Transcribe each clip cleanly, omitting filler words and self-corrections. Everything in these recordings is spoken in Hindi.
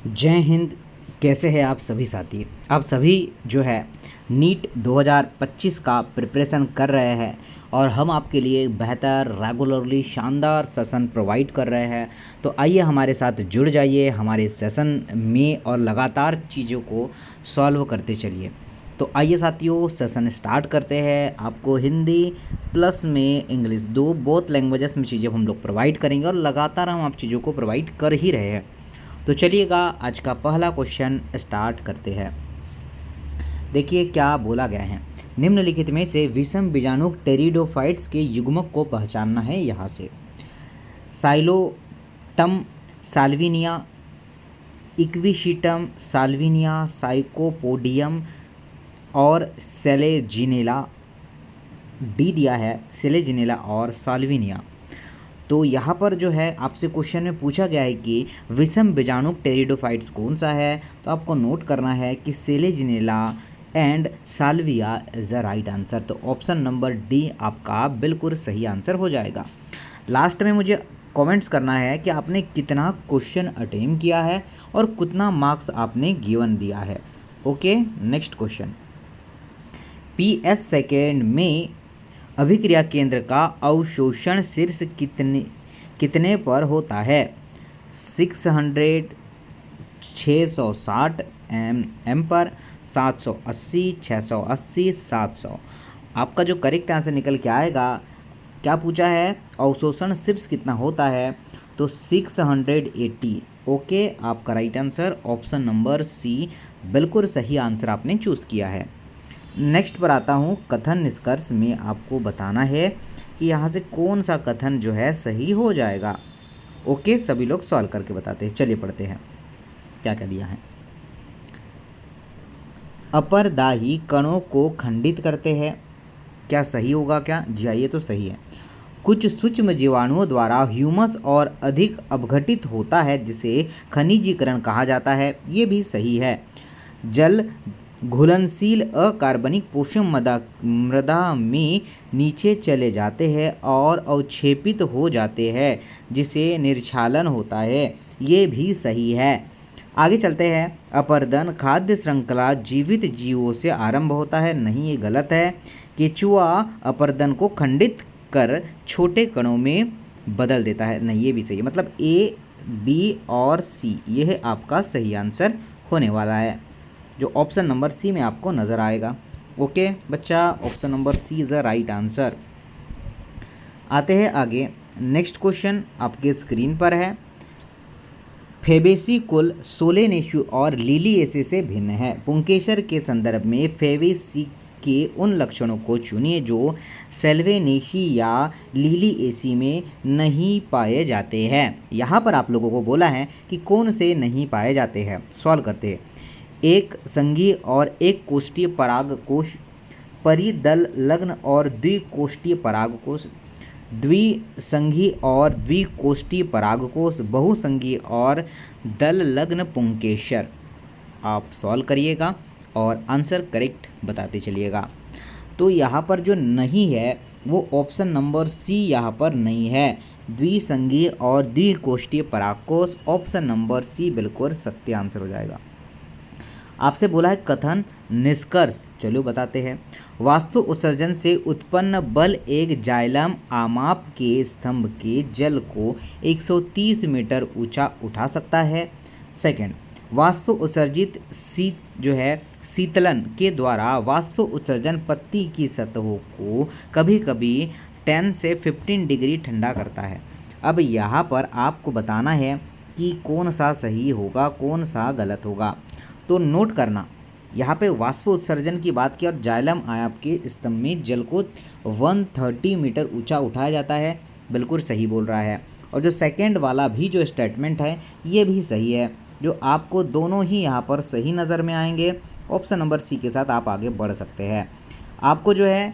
जय हिंद। कैसे हैं आप सभी साथी? आप सभी जो है नीट 2025 का प्रिपरेशन कर रहे हैं और हम आपके लिए बेहतर रेगुलरली शानदार सेशन प्रोवाइड कर रहे हैं। तो आइए हमारे साथ जुड़ जाइए हमारे सेशन में और लगातार चीज़ों को सॉल्व करते चलिए। तो आइए साथियों सेशन स्टार्ट करते हैं। आपको हिंदी प्लस में इंग्लिश दो बोथ लैंग्वेजेस में चीज़ें हम लोग प्रोवाइड करेंगे और लगातार हम आप चीज़ों को प्रोवाइड कर ही रहे हैं। तो चलिएगा आज का पहला क्वेश्चन स्टार्ट करते हैं। देखिए क्या बोला गया है। निम्नलिखित में से विषम बीजाणु टेरिडोफाइट्स के युग्मक को पहचानना है। यहाँ से साइलोटम साल्विनिया, इक्विशीटम साल्विनिया, साइकोपोडियम और सेलेजिनेला। डी दिया है सेलेजिनेला और साल्विनिया। तो यहाँ पर जो है आपसे क्वेश्चन में पूछा गया है कि विषम बीजाणु टेरिडोफाइट्स कौन सा है। तो आपको नोट करना है कि Selaginella and Salvia is the right answer. तो ऑप्शन नंबर डी आपका बिल्कुल सही आंसर हो जाएगा। लास्ट में मुझे कमेंट्स करना है कि आपने कितना क्वेश्चन अटेम्प्ट किया है और कितना मार्क्स आपने गिवन दिया है। Okay, next question. PS second में अभिक्रिया केंद्र का अवशोषण शीर्ष कितने पर होता है? 600, 660 एम पर, 780, 680, 700। आपका जो करेक्ट आंसर निकल के आएगा, क्या पूछा है, अवशोषण शीर्ष कितना होता है? तो 680। ओके, आपका right answer option number C बिल्कुल सही आंसर आपने चूज़ किया है। नेक्स्ट पर आता हूँ। कथन निष्कर्ष में आपको बताना है कि यहाँ से कौन सा कथन जो है सही हो जाएगा। ओके, सभी लोग सॉल्व करके बताते हैं। चलिए पढ़ते हैं क्या क्या दिया है। अपरदाही कणों को खंडित करते हैं। क्या सही होगा क्या? जी हाँ, ये तो सही है। कुछ सूक्ष्म जीवाणुओं द्वारा ह्यूमस और अधिक अपघटित होता है जिसे खनिजीकरण कहा जाता है। ये भी सही है। जल घुलनशील अकार्बनिक पोषक मृदा में नीचे चले जाते हैं और अवक्षेपित हो जाते हैं जिसे निर्क्षालन होता है। ये भी सही है। आगे चलते हैं। अपरदन खाद्य श्रृंखला जीवित जीवों से आरंभ होता है। नहीं, ये गलत है। केचुआ अपरदन को खंडित कर छोटे कणों में बदल देता है। नहीं, ये भी सही है। मतलब ए, बी और सी ये है आपका सही आंसर होने वाला है, जो ऑप्शन नंबर सी में आपको नज़र आएगा। ओके बच्चा, option number C is the right answer. आते हैं आगे। नेक्स्ट क्वेश्चन आपके स्क्रीन पर है। फेबेसी कुल सोलेनेशु और लिलिएसी से भिन्न है। पुंकेसर के संदर्भ में फेबेसी के उन लक्षणों को चुनिए जो सेल्वेनेशी या लिलिएसी में नहीं पाए जाते हैं। यहाँ पर आप लोगों को बोला है कि कौन से नहीं पाए जाते हैं। सॉल्व करते हैं। एक संघीय और एक कोष्ठीय परागकोश, परिदल लग्न और द्विकोष्ठीय परागकोश, द्विसंघीय और द्विकोष्ठीय परागकोश, बहुसंघीय और दल लग्न पुंकेसर। आप सॉल्व करिएगा और आंसर करेक्ट बताते चलिएगा। तो यहाँ पर जो नहीं है वो ऑप्शन नंबर सी यहाँ पर नहीं है। द्विसंघीय और द्विकोष्ठीय परागकोश, ऑप्शन नंबर सी बिल्कुल सत्य आंसर हो जाएगा। आपसे बोला है कथन निष्कर्ष, चलो बताते हैं। वाष्प उत्सर्जन से उत्पन्न बल एक जाइलम आमाप के स्तंभ के जल को 130 मीटर ऊंचा उठा सकता है। सेकंड, वाष्प उत्सर्जित शीतलन के द्वारा वाष्प उत्सर्जन पत्ती की सतहों को कभी कभी 10 से 15 डिग्री ठंडा करता है। अब यहाँ पर आपको बताना है कि कौन सा सही होगा, कौन सा गलत होगा। तो नोट करना, यहाँ पे वाष्प उत्सर्जन की बात की और जाइलम आयाप के स्तंभ में जल को 130 मीटर ऊंचा उठाया जाता है। बिल्कुल सही बोल रहा है। और जो सेकंड वाला भी जो स्टेटमेंट है ये भी सही है। जो आपको दोनों ही यहाँ पर सही नज़र में आएंगे। ऑप्शन नंबर सी के साथ आप आगे बढ़ सकते हैं। आपको जो है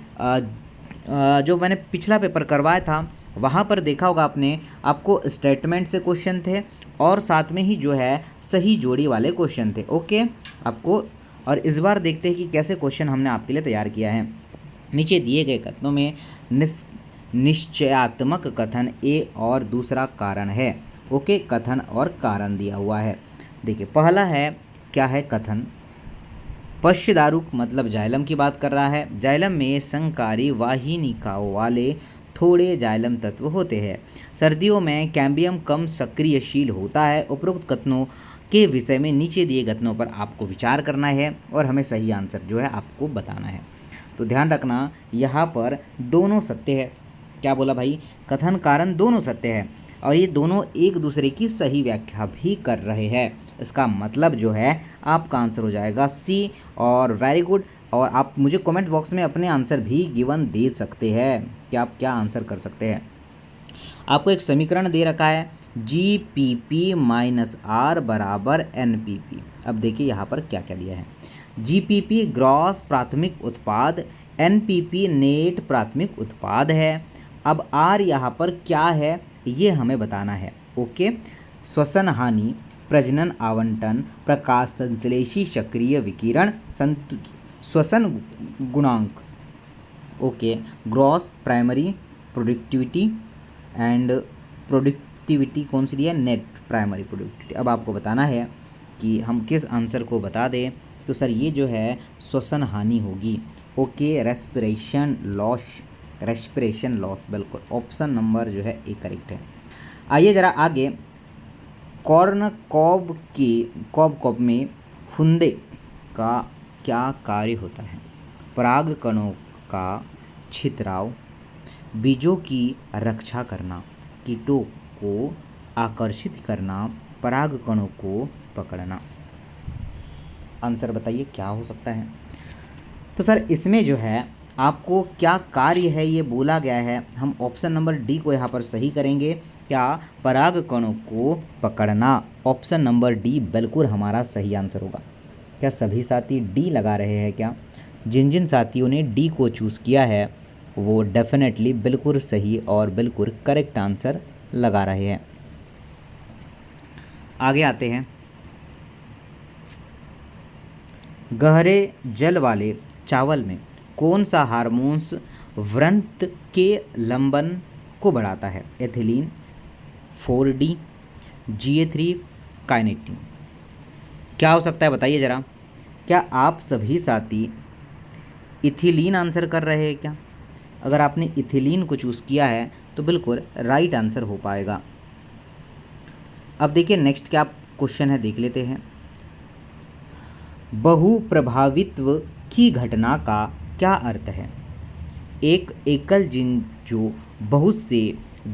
जो मैंने पिछला पेपर करवाया था वहाँ पर देखा होगा आपने, आपको स्टेटमेंट से क्वेश्चन थे और साथ में ही जो है सही जोड़ी वाले क्वेश्चन थे। ओके आपको, और इस बार देखते हैं कि कैसे क्वेश्चन हमने आपके लिए तैयार किया है। नीचे दिए गए कथनों में निश्चयात्मक कथन ए और दूसरा कारण है। ओके, कथन और कारण दिया हुआ है। देखिए पहला है क्या है कथन, पश्चदारुक मतलब जाइलम की बात कर रहा है। जाइलम में संकारी वाहिनिकाओं वाले थोड़े जाइलम तत्व होते हैं। सर्दियों में कैम्बियम कम सक्रियशील होता है। उपरोक्त कथनों के विषय में नीचे दिए कथनों पर आपको विचार करना है और हमें सही आंसर जो है आपको बताना है। तो ध्यान रखना यहाँ पर दोनों सत्य है। क्या बोला भाई, कथन कारण दोनों सत्य है और ये दोनों एक दूसरे की सही व्याख्या भी कर रहे हैं। इसका मतलब जो है आपका आंसर हो जाएगा सी। और वेरी गुड। और आप मुझे कमेंट बॉक्स में अपने आंसर भी गिवन दे सकते हैं कि आप क्या आंसर कर सकते हैं। आपको एक समीकरण दे रखा है G P P minus R बराबर एन पी पी। अब देखिए यहाँ पर क्या क्या दिया है। जी पी पी ग्रॉस प्राथमिक उत्पाद, एन पी पी नेट प्राथमिक उत्पाद है। अब आर यहाँ पर क्या है ये हमें बताना है। ओके, श्वसन हानि, प्रजनन आवंटन, प्रकाश संश्लेषी चक्रीय विकिरण, श्वसन गुणांक। Okay, gross primary productivity and productivity कौन सी दी है, नेट प्राइमरी प्रोडक्टिविटी। अब आपको बताना है कि हम किस आंसर को बता दें। तो सर ये जो है श्वसन हानि होगी। ओके, रेस्पिरेशन लॉस बिल्कुल ऑप्शन नंबर जो है ए करेक्ट है। आइए ज़रा आगे, कॉर्न कॉब में फुंदे का क्या कार्य होता है। पराग कणों का छितराव, बीजों की रक्षा करना, कीटों को आकर्षित करना, पराग कणों को पकड़ना। आंसर बताइए क्या हो सकता है। तो सर इसमें जो है आपको क्या कार्य है ये बोला गया है। हम ऑप्शन नंबर डी को यहाँ पर सही करेंगे। क्या, पराग कणों को पकड़ना। ऑप्शन नंबर डी बिल्कुल हमारा सही आंसर होगा। क्या सभी साथी डी लगा रहे हैं क्या? जिन जिन साथियों ने डी को चूज़ किया है वो डेफिनेटली बिल्कुल सही और बिल्कुल करेक्ट आंसर लगा रहे हैं। आगे आते हैं, गहरे जल वाले चावल में कौन सा हार्मोन्स व्रंत के लंबन को बढ़ाता है। Ethylene, 4D, GA3, kinetin. क्या हो सकता है बताइए ज़रा। क्या आप सभी साथी इथिलीन आंसर कर रहे हैं क्या? अगर आपने इथिलीन को चूज़ किया है तो बिल्कुल राइट आंसर हो पाएगा। अब देखिए नेक्स्ट क्या क्वेश्चन है, देख लेते हैं। बहुप्रभावित्व की घटना का क्या अर्थ है। एक एकल जिन जो बहुत से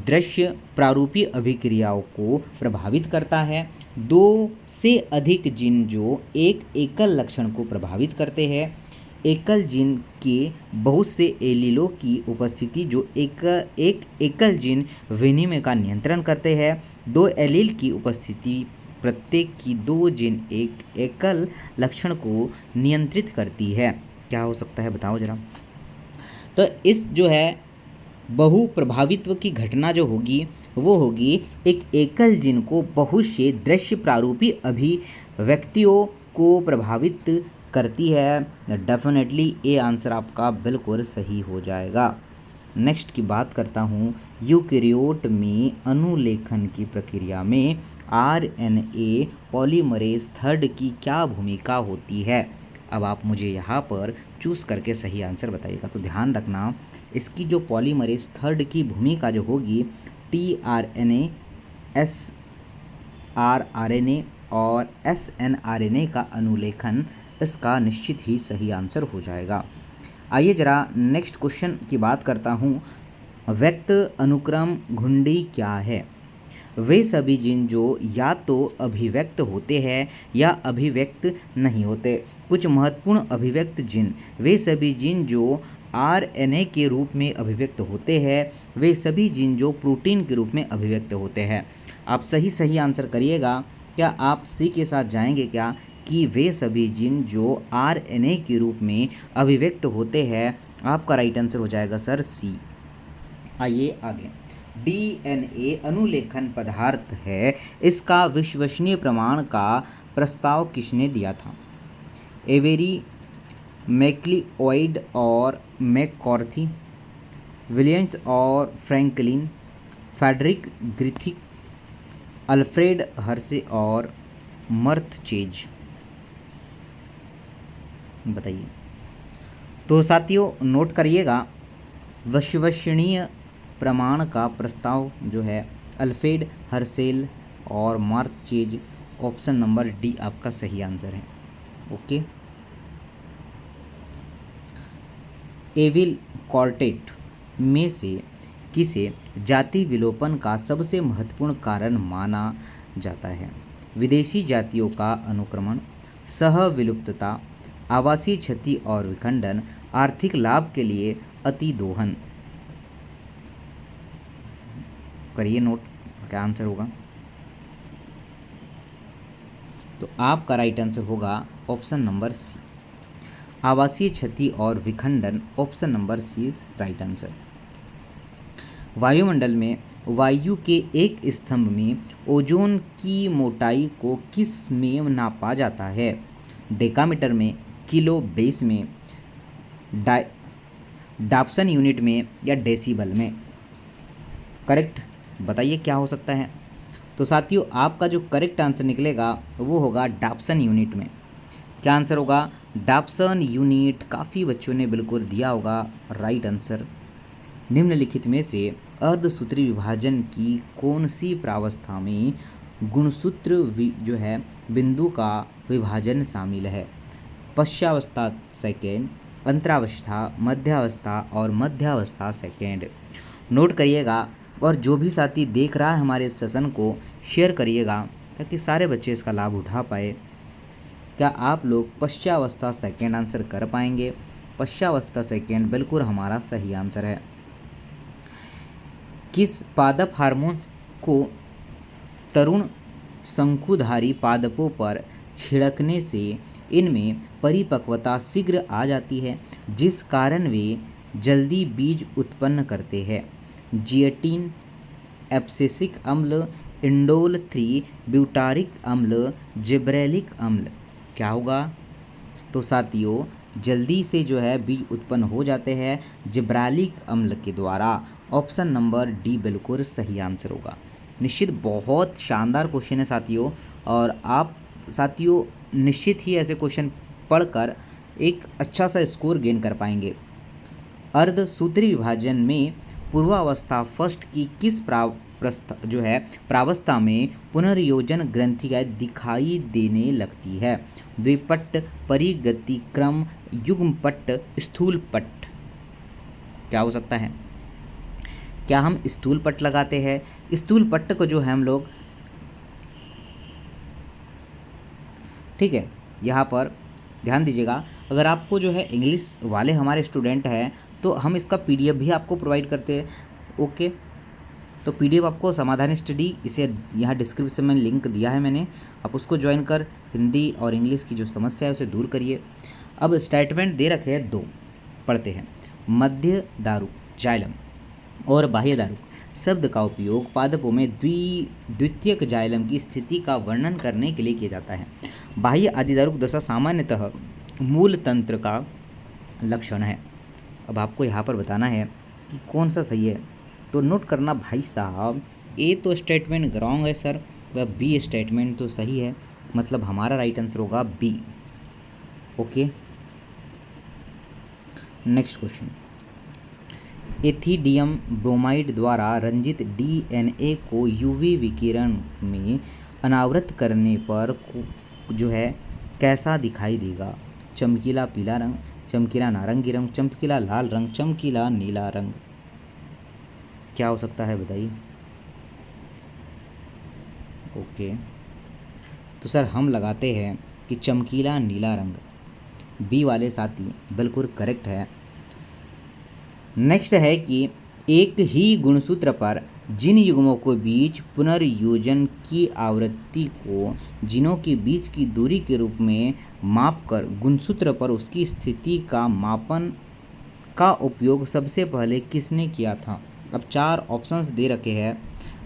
दृश्य प्रारूपी अभिक्रियाओं को प्रभावित करता है। दो से अधिक जिन जो एक एकल लक्षण को प्रभावित करते हैं। एकल जिन के बहुत से एलीलों की उपस्थिति जो एक एकल जिन विनिमय का नियंत्रण करते हैं। दो एलील की उपस्थिति प्रत्येक की दो जिन एक एकल लक्षण को नियंत्रित करती है। क्या हो सकता है बताओ जरा। तो इस जो है बहु प्रभावित्व की घटना जो होगी वो होगी एक एकल जिन को बहुत से दृश्य प्रारूपी अभिव्यक्तियों को प्रभावित करती है। डेफिनेटली ए आंसर आपका बिल्कुल सही हो जाएगा। नेक्स्ट की बात करता हूँ, यूकैरियोट में अनुलेखन की प्रक्रिया में RNA पॉलीमरेज 3 की क्या भूमिका होती है। अब आप मुझे यहाँ पर चूज़ करके सही आंसर बताइएगा। तो ध्यान रखना इसकी जो पॉलीमरेज 3 की भूमिका जो होगी tRNA, srRNA और snRNA का अनुलेखन इसका निश्चित ही सही आंसर हो जाएगा। आइए ज़रा नेक्स्ट क्वेश्चन की बात करता हूँ। व्यक्त अनुक्रम घुंडी क्या है। वे सभी जिन जो या तो अभिव्यक्त होते हैं या अभिव्यक्त नहीं होते। कुछ महत्वपूर्ण अभिव्यक्त जिन, वे सभी जिन जो RNA के रूप में अभिव्यक्त होते हैं। वे सभी जिन जो प्रोटीन के रूप में अभिव्यक्त होते हैं। आप सही आंसर करिएगा। क्या आप सी के साथ जाएंगे क्या कि वे सभी जिन जो RNA के रूप में अभिव्यक्त होते हैं। आपका राइट आंसर हो जाएगा सर सी। आइए आगे, DNA अनुलेखन पदार्थ है, इसका विश्वसनीय प्रमाण का प्रस्ताव किसने दिया था। एवेरी, मैक्लीओड और मैककॉर्थी, विलियम्स और Franklin, Frederick Griffith, Alfred Hershey और मर्थचेज, बताइए। तो साथियों नोट करिएगा, विश्वसनीय प्रमाण का प्रस्ताव जो है अल्फ्रेड हर्शेल और मर्थचेज, ऑप्शन नंबर डी आपका सही आंसर है। ओके। एविल क्वार्टेट में से किसे जाति विलोपन का सबसे महत्वपूर्ण कारण माना जाता है? विदेशी जातियों का अनुक्रमण, सह विलुप्तता, आवासीय क्षति और विखंडन, आर्थिक लाभ के लिए अतिदोहन। करिए नोट, क्या आंसर होगा? तो आपका राइट आंसर होगा ऑप्शन नंबर सी, आवासीय क्षति और विखंडन, option number C is right answer. वायुमंडल में वायु के एक स्तंभ में ओजोन की मोटाई को किस में नापा जाता है? डेकामीटर में, किलो बेस में, डाप्सन यूनिट में या डेसिबल में? करेक्ट बताइए क्या हो सकता है? तो साथियों आपका जो करेक्ट आंसर निकलेगा वो होगा डाप्सन यूनिट में। क्या आंसर होगा? Dobson unit. काफ़ी बच्चों ने बिल्कुल दिया होगा राइट आंसर। निम्नलिखित में से अर्धसूत्री विभाजन की कौन सी प्रावस्था में गुणसूत्र जो है बिंदु का विभाजन शामिल है? पश्चावस्था सेकेंड, अंतरावस्था, मध्यावस्था और मध्यावस्था सेकेंड। नोट करिएगा, और जो भी साथी देख रहा है हमारे सेशन को शेयर करिएगा ताकि सारे बच्चे इसका लाभ उठा पाए। क्या आप लोग पश्चावस्था सेकेंड आंसर कर पाएंगे? पश्चावस्था सेकेंड बिल्कुल हमारा सही आंसर है। किस पादप हार्मोन्स को तरुण शंकुधारी पादपों पर छिड़कने से इनमें परिपक्वता शीघ्र आ जाती है, जिस कारण वे जल्दी बीज उत्पन्न करते हैं? जिएटिन, एब्सिसिक अम्ल, इंडोल 3, ब्यूटारिक अम्ल, जिब्रेलिक अम्ल? क्या होगा? तो साथियों जल्दी से जो है बीज उत्पन्न हो जाते हैं जिब्रालिक अम्ल के द्वारा। ऑप्शन नंबर डी बिल्कुल सही आंसर होगा। निश्चित बहुत शानदार क्वेश्चन है साथियों, और आप साथियों निश्चित ही ऐसे क्वेश्चन पढ़कर एक अच्छा सा स्कोर गेन कर पाएंगे। अर्धसूत्री विभाजन में पूर्वावस्था फर्स्ट की किस प्रावस्था में पुनर्योजन ग्रंथिका दिखाई देने लगती है? द्विपट्ट, परिगति क्रम, युग्मपट्ट, स्थूलपट्ट? क्या हो सकता है? क्या हम स्थूलपट्ट लगाते हैं? स्थूलपट्ट को जो है हम लोग, ठीक है, यहाँ पर ध्यान दीजिएगा, अगर आपको जो है इंग्लिश वाले हमारे स्टूडेंट हैं तो हम इसका पीडीएफ भी आपको प्रोवाइड करते हैं। ओके, तो पीडीएफ आपको समाधान स्टडी, इसे यहाँ डिस्क्रिप्शन में लिंक दिया है मैंने, आप उसको ज्वाइन कर हिंदी और इंग्लिश की जो समस्या है उसे दूर करिए। अब स्टेटमेंट दे रखे हैं दो, पढ़ते हैं। मध्य दारू जाइलम और बाह्य दारू शब्द का उपयोग पादपों में द्वितीयक जाइलम की स्थिति का वर्णन करने के लिए किया जाता है। बाह्य आदिदारुक दशा सामान्यतः मूल तंत्र का लक्षण है। अब आपको यहाँ पर बताना है कि कौन सा सही है, तो नोट करना भाई साहब। ए तो स्टेटमेंट रॉन्ग है सर, वह बी स्टेटमेंट तो सही है, मतलब हमारा राइट आंसर होगा B. Okay, next question. Ethidium bromide द्वारा रंजित डीएनए को यूवी विकिरण में अनावृत करने पर जो है कैसा दिखाई देगा? चमकीला पीला रंग, चमकीला नारंगी रंग, चमकीला लाल रंग, चमकीला नीला रंग? क्या हो सकता है बताइए? ओके, तो सर हम लगाते हैं कि चमकीला नीला रंग। बी वाले साथी बिल्कुल करेक्ट है। नेक्स्ट है कि एक ही गुणसूत्र पर जिन युग्मों के बीच पुनर्योजन की आवृत्ति को जिनों के बीच की दूरी के रूप में मापकर गुणसूत्र पर उसकी स्थिति का मापन का उपयोग सबसे पहले किसने किया था? अब 4 ऑप्शंस दे रखे हैं।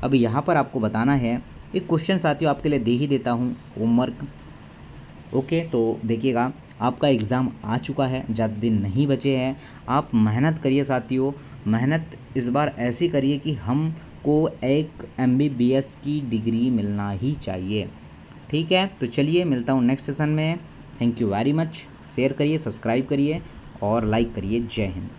अब यहाँ पर आपको बताना है, एक क्वेश्चन साथियों आपके लिए दे ही देता हूँ, होमवर्क। ओके, तो देखिएगा आपका एग्ज़ाम आ चुका है, ज़्यादा दिन नहीं बचे हैं। आप मेहनत करिए साथियों, मेहनत इस बार ऐसी करिए कि हमको एक MBBS की डिग्री मिलना ही चाहिए, ठीक है, तो चलिए मिलता हूँ नेक्स्ट सेशन में। Thank you very much. Share करिए, सब्सक्राइब करिए और लाइक करिए। जय हिंद।